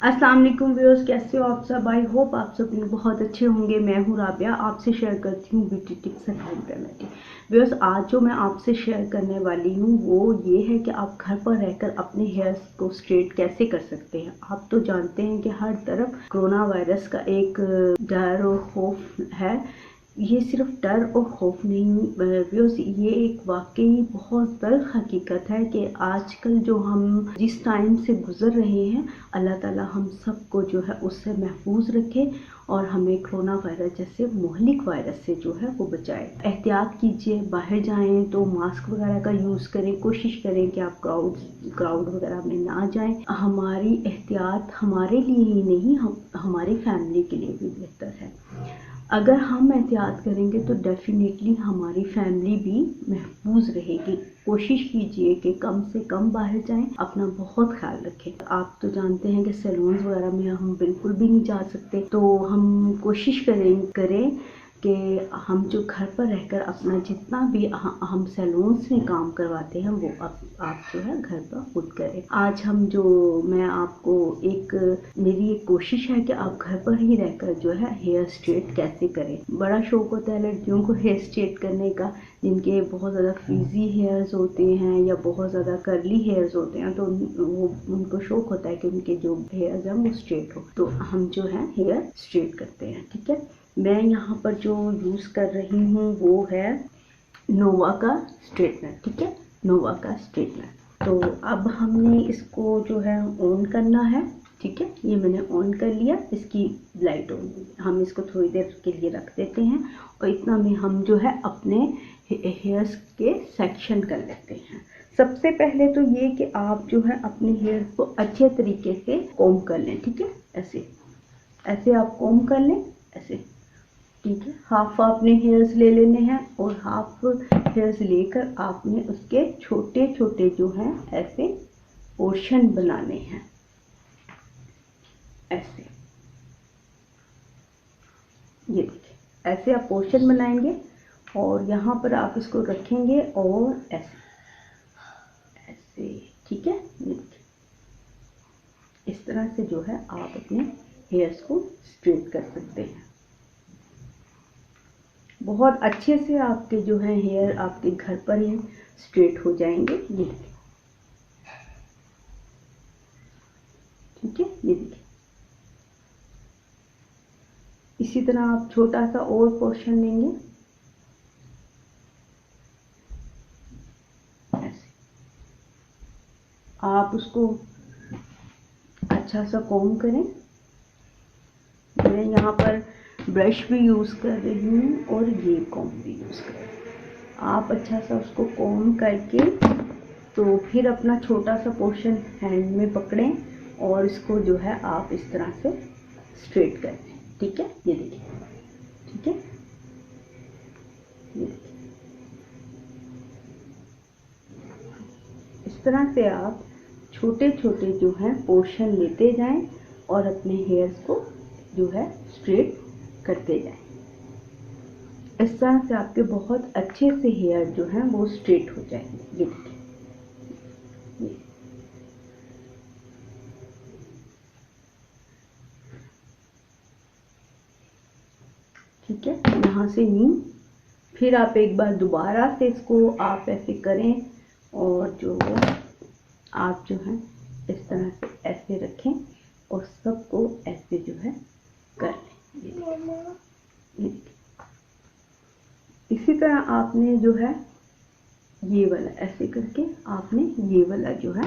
अस्सलाम वालेकुम व्यूअर्स, कैसे हो आप सब। आई होप आप सब बहुत अच्छे होंगे। मैं हूँ राबिया, आपसे शेयर करती हूँ beauty tips and home remedy. Viewers, आज जो मैं आपसे शेयर करने वाली हूँ वो ये है कि आप घर पर रहकर अपने हेयर्स को स्ट्रेट कैसे कर सकते हैं। आप तो जानते हैं कि हर तरफ कोरोना वायरस का एक डर और खौफ है। ये सिर्फ डर और खौफ नहीं व्यूअर्स, ये एक वाकई बहुत तल्ख हकीकत है कि आजकल जो हम जिस टाइम से गुजर रहे हैं, अल्लाह ताला हम सबको जो है उससे महफूज रखे और हमें कोरोना वायरस जैसे मोहलिक वायरस से जो है वो बचाए। एहतियात कीजिए, बाहर जाएं तो मास्क वगैरह का यूज़ करें, कोशिश करें कि आप क्राउड वगैरह में ना जाएं। हमारी एहतियात हमारे लिए ही नहीं, हमारी फैमिली के लिए भी बेहतर है। अगर हम एहतियात करेंगे तो डेफिनेटली हमारी फैमिली भी महफूज रहेगी। कोशिश कीजिए कि कम से कम बाहर जाएं, अपना बहुत ख्याल रखें। आप तो जानते हैं कि सैलून्स वगैरह में हम बिल्कुल भी नहीं जा सकते, तो हम कोशिश करें कि हम जो घर पर रहकर अपना जितना भी हम सैलून्स में काम करवाते हैं वो आप जो है घर पर खुद करें। आज मैं आपको मेरी एक कोशिश है कि आप घर पर ही रहकर जो है हेयर स्ट्रेट कैसे करें। बड़ा शौक होता है लड़कियों को हेयर स्ट्रेट करने का, जिनके बहुत ज़्यादा फ्रीजी हेयर्स होते हैं या बहुत ज़्यादा कर्ली हेयर्स होते हैं, तो उनको शौक होता है कि उनके जो हेयर्स हैं वो स्ट्रेट हो। तो हम जो है हेयर स्ट्रेट करते हैं। ठीक है, मैं यहाँ पर जो यूज़ कर रही हूँ वो है नोवा का स्ट्रेटनर। ठीक है, नोवा का स्ट्रेटनर। तो अब हमने इसको जो है ऑन करना है। ठीक है, ये मैंने ऑन कर लिया, इसकी लाइट ऑन। हम इसको थोड़ी देर के लिए रख देते हैं और इतना में हम जो है अपने हेयर्स के सेक्शन कर लेते हैं। सबसे पहले तो ये कि आप जो है अपने हेयर को अच्छे तरीके से कॉम्ब कर लें। ठीक है, ऐसे ऐसे आप कॉम्ब कर लें, ऐसे। ठीक है, हाफ आपने हेयर्स ले लेने हैं और हाफ हेयर्स लेकर आपने उसके छोटे छोटे जो हैं ऐसे पोर्शन बनाने हैं, ऐसे। ये देखिए, ऐसे आप पोर्शन बनाएंगे और यहाँ पर आप इसको रखेंगे और ऐसे ऐसे। ठीक है, ये देखिए, इस तरह से जो है आप अपने हेयर्स को स्ट्रेट कर सकते हैं। बहुत अच्छे से आपके जो है हेयर आपके घर पर ही स्ट्रेट हो जाएंगे। ये देखिए, ठीक है, ये देखिए। इसी तरह आप छोटा सा और पोर्शन लेंगे, ऐसे। आप उसको अच्छा सा कॉम्ब करें। मैं यहाँ पर ब्रश भी यूज़ कर रही हूँ और ये कॉम्ब भी यूज़ कर रही हूँ। आप अच्छा सा उसको कॉम्ब करके तो फिर अपना छोटा सा पोर्शन हैंड में पकड़ें और इसको जो है आप इस तरह से स्ट्रेट करें। ठीक है, ये देखिए, ठीक है, ये देखिए। इस तरह से आप छोटे छोटे जो हैं पोर्शन लेते जाएं और अपने हेयर्स को जो है स्ट्रेट करते जाएं। इस तरह से आपके बहुत अच्छे से हेयर जो हैं वो स्ट्रेट हो जाएंगे। ये देखिए, ठीक है, यहाँ से यूं फिर आप एक बार दोबारा से इसको आप ऐसे करें और जो आप जो है इस तरह से ऐसे रखें और सबको ऐसे जो है कर लें। ये इसी तरह आपने जो है ये वाला ऐसे करके आपने ये वाला जो है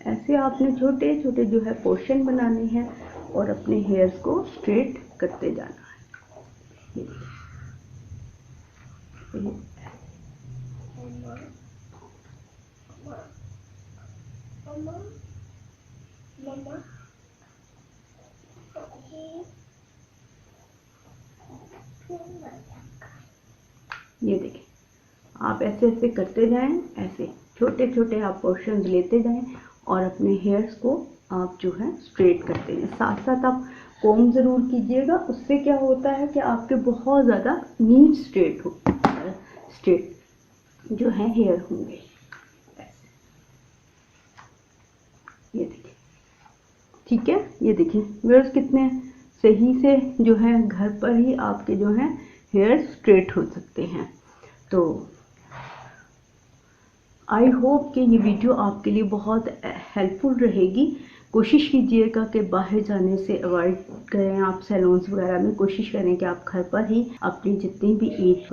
ऐसे आपने छोटे छोटे जो है पोर्शन बनाने हैं और अपने हेयर्स को स्ट्रेट करते जाना है। ये देखिए, आप ऐसे ऐसे करते जाएं, ऐसे छोटे छोटे आप पोर्शन लेते जाएं और अपने हेयर्स को आप जो है स्ट्रेट करते हैं। साथ साथ आप कॉम्ब ज़रूर कीजिएगा, उससे क्या होता है कि आपके बहुत ज़्यादा नीट स्ट्रेट जो है हेयर होंगे। ये देखिए, ठीक है, ये देखिए व्यूअर्स कितने सही से जो है घर पर ही आपके जो है हेयर स्ट्रेट हो सकते हैं। तो आई होप कि ये वीडियो आपके लिए बहुत हेल्पफुल रहेगी। कोशिश कीजिएगा कि बाहर जाने से अवॉइड करें, आप सैलून्स वगैरह में कोशिश करें कि आप घर पर ही अपनी जितनी भी ईद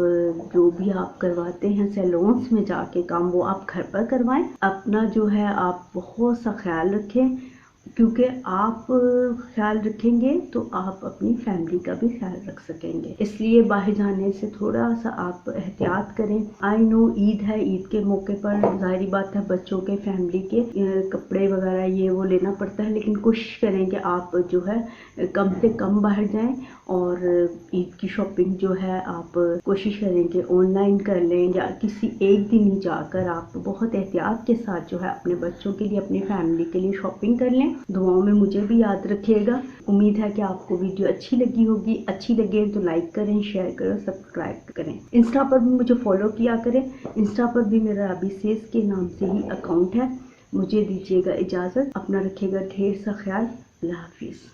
जो भी आप करवाते हैं सैलून्स में जाके काम, वो आप घर पर करवाएं। अपना जो है आप बहुत सा ख्याल रखें, क्योंकि आप ख्याल रखेंगे तो आप अपनी फैमिली का भी ख्याल रख सकेंगे। इसलिए बाहर जाने से थोड़ा सा आप एहतियात करें। आई नो ईद है, ईद के मौके पर ज़ाहिर बात है बच्चों के फैमिली के कपड़े वगैरह ये वो लेना पड़ता है, लेकिन कोशिश करें कि आप जो है कम से कम बाहर जाएं और ईद की शॉपिंग जो है आप कोशिश करें कि ऑनलाइन कर लें या किसी एक दिन ही जाकर आप बहुत एहतियात के साथ जो है अपने बच्चों के लिए, अपनी फैमिली के लिए शॉपिंग कर लें। दुआओं में मुझे भी याद रखिएगा। उम्मीद है कि आपको वीडियो अच्छी लगी होगी। अच्छी लगे तो लाइक करें, शेयर करें, सब्सक्राइब करें। इंस्टा पर भी मुझे फॉलो किया करें। इंस्टा पर भी मेरा राबी सेज के नाम से ही अकाउंट है। मुझे दीजिएगा इजाज़त, अपना रखिएगा ढेर सा ख्याल। अल्लाह हाफिज़।